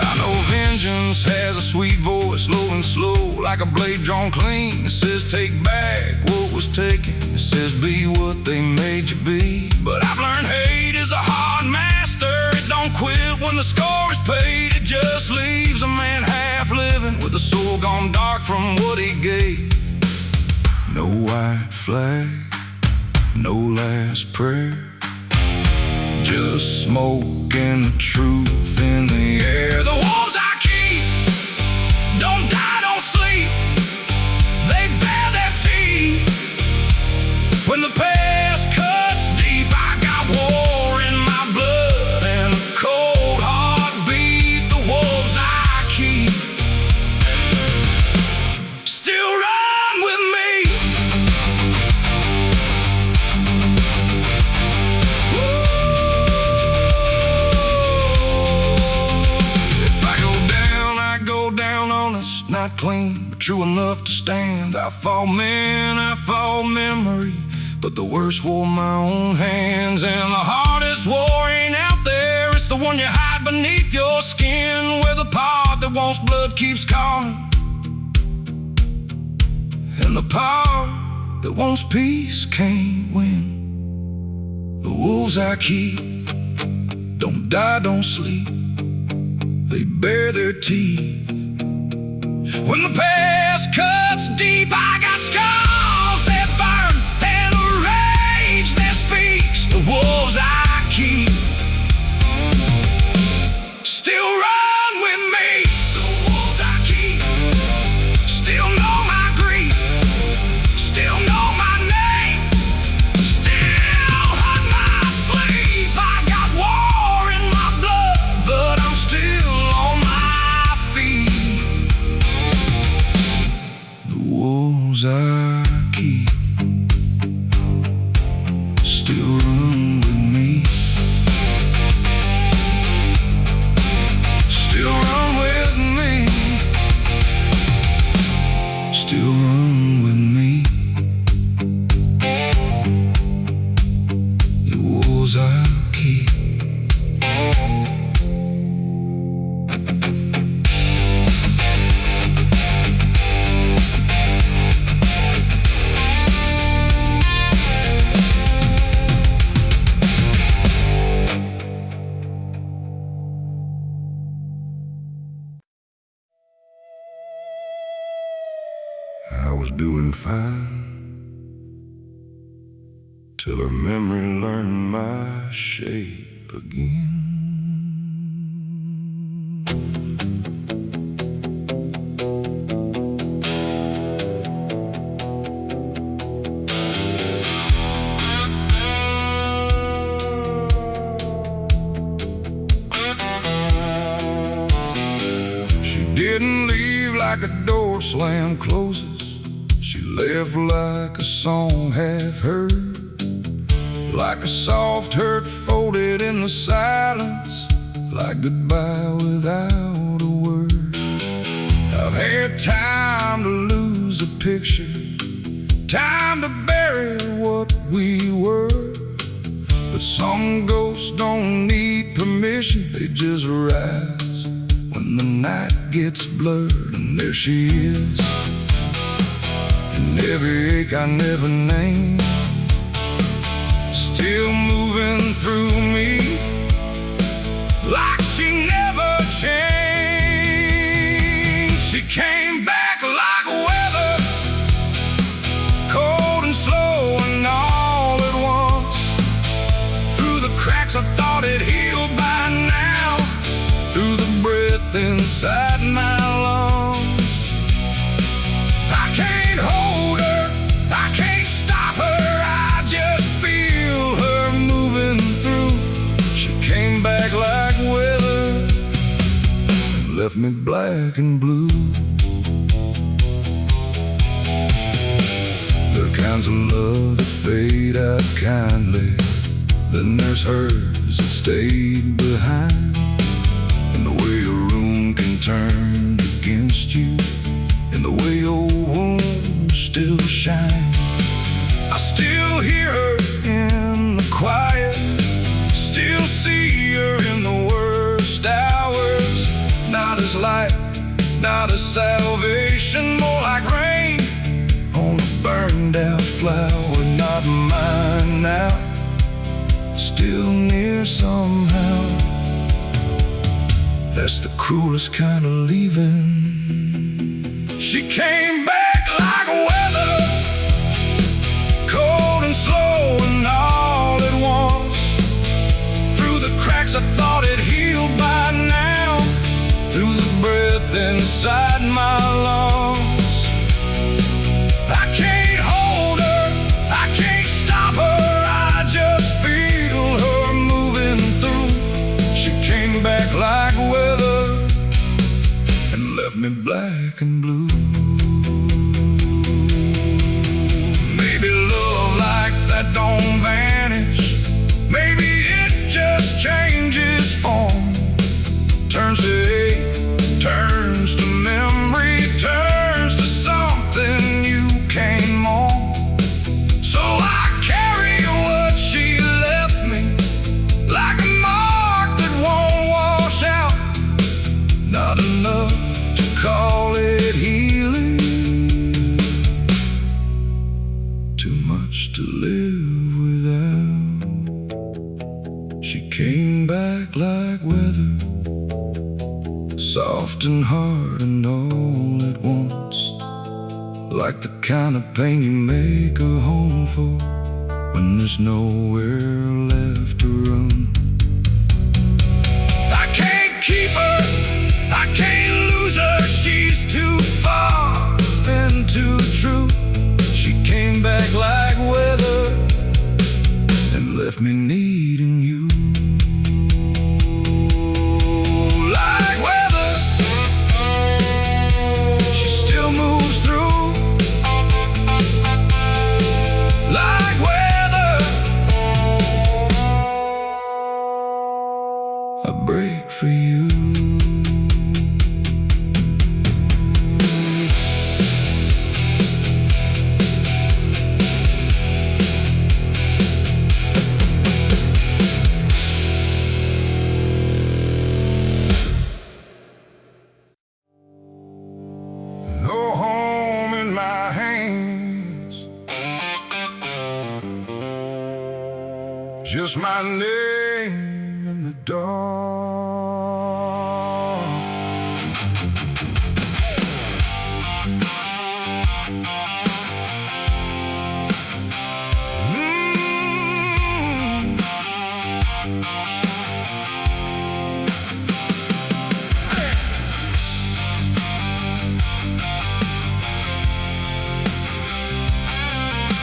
A: I know vengeance has a sweet voice, low and slow, like a blade drawn clean. It says take back what was taken, it says be what they made you be. But I've learned hate is a hard master. It don't quit when the score is paid. It just leaves a man half living with a soul gone dark from what he gave. No white flag, no last prayer, just smoke and the truth in the air. The wolves I keep don't die, don't sleep, they bear their teeth. When the past cuts deep, I got war in my blood and a cold heartbeat. The wolves I keep still run with me. If I go down honest, not clean, but true enough to stand. I fought men, I fought memory, but the worst wore my own hands. And the hardest war ain't out there, it's the one you hide beneath your skin, where the part that wants blood keeps calling, and the part that wants peace can't win. The wolves I keep don't die, don't sleep, they bear their teeth. When the past cuts deep, I got scars that burn and a rage that speaks. The wolves I keep still run with me. The wolves I keep still know my grief, still know my name, still hunt my sleep. I got war in my blood, but I'm still on my feet. The wolves I keep still run with me, still run with me, still run with me. The wolves I keep. I was doing fine till her memory learned my shape again. She didn't leave like a door slam closes. She left like a song half heard, like a soft hurt folded in the silence, like goodbye without a word. I've had time to lose a picture, time to bury what we were. But some ghosts don't need permission, they just rise when the night gets blurred. And there she is, and every ache I never named, still moving through me like she never changed. She came back like weather, cold and slow and all black and blue. The kinds of love that fade out kindly, then there's hers that stayed behind. And the way a room can turn against you, and the way old wounds still shine. I still hear her in the quiet, still see her in the worst hours. Not as light, not as salvation, more like rain on a burned out flower. Not mine now, still near somehow. That's the cruelest kind of leaving. She came back like weather, cold and slow and all at once. Through the cracks I thought it healed by now, through the breath inside my lungs. I can't hold her, I can't stop her, I just feel her moving through. She came back like weather and left me black and blue. Maybe love like that don't vanish, maybe it just changes form, turns to hate, turns to memory, turns to something you can't mourn. So I carry what she left me, like a mark that won't wash out. Not enough to call it healing, too much to live without. She came back like weather, soft and hard and all at once, like the kind of pain you make a home for when there's nowhere left to run. I can't keep her, I can't lose her, she's too far and too true. She came back like weather and left me needing you. Like weather, she still moves through. Like weather, I break for you. No home in my hands, just my name in the dark.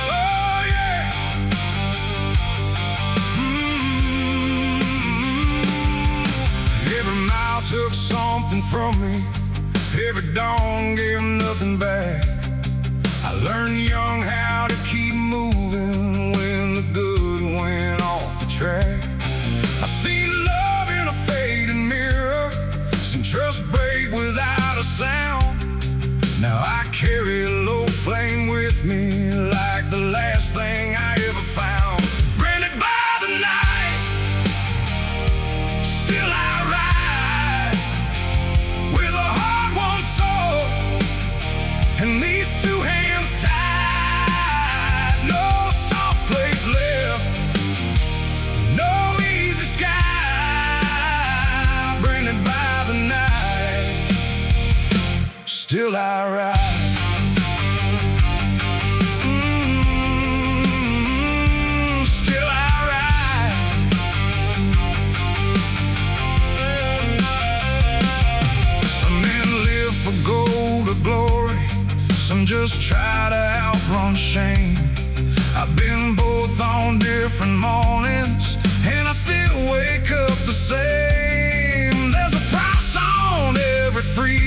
A: Oh yeah. Every mile took something from me, every dawn gave nothing back. I learned young how to keep moving when the good went off the track. I seen love in a fading mirror, seen trust break without a sound. Now I carry a low flame with me, like the last thing I ever found. Branded by the night, still I ride, with a heart, one soul, and these two hands tied. No soft place left, no easy sky. Branded by the night, still I ride. Still I ride. Some men live for gold or glory, some just try to outrun shame. I've been both on different mornings, and I still wake up the same. There's a price on every free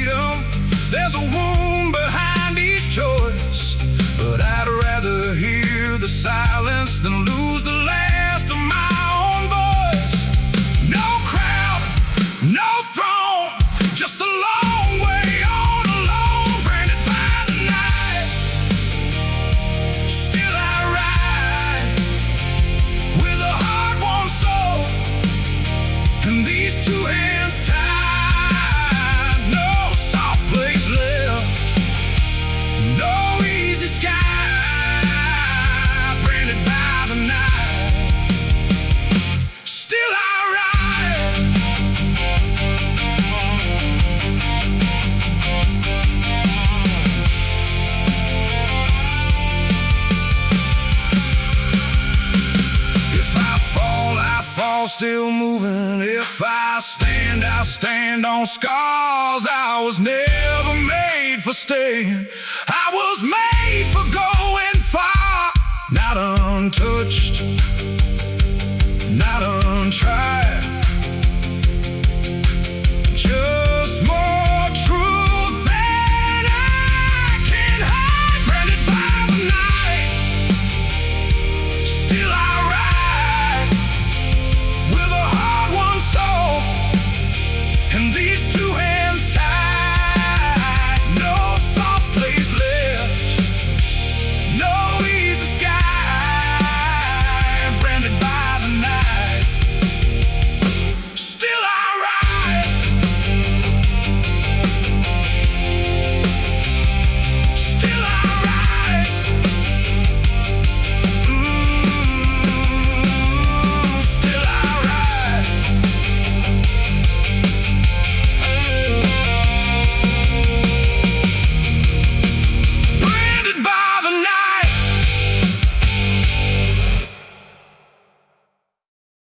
A: still moving. If I stand on scars. I was never made for staying. I was made for going far. Not untouched, not untried.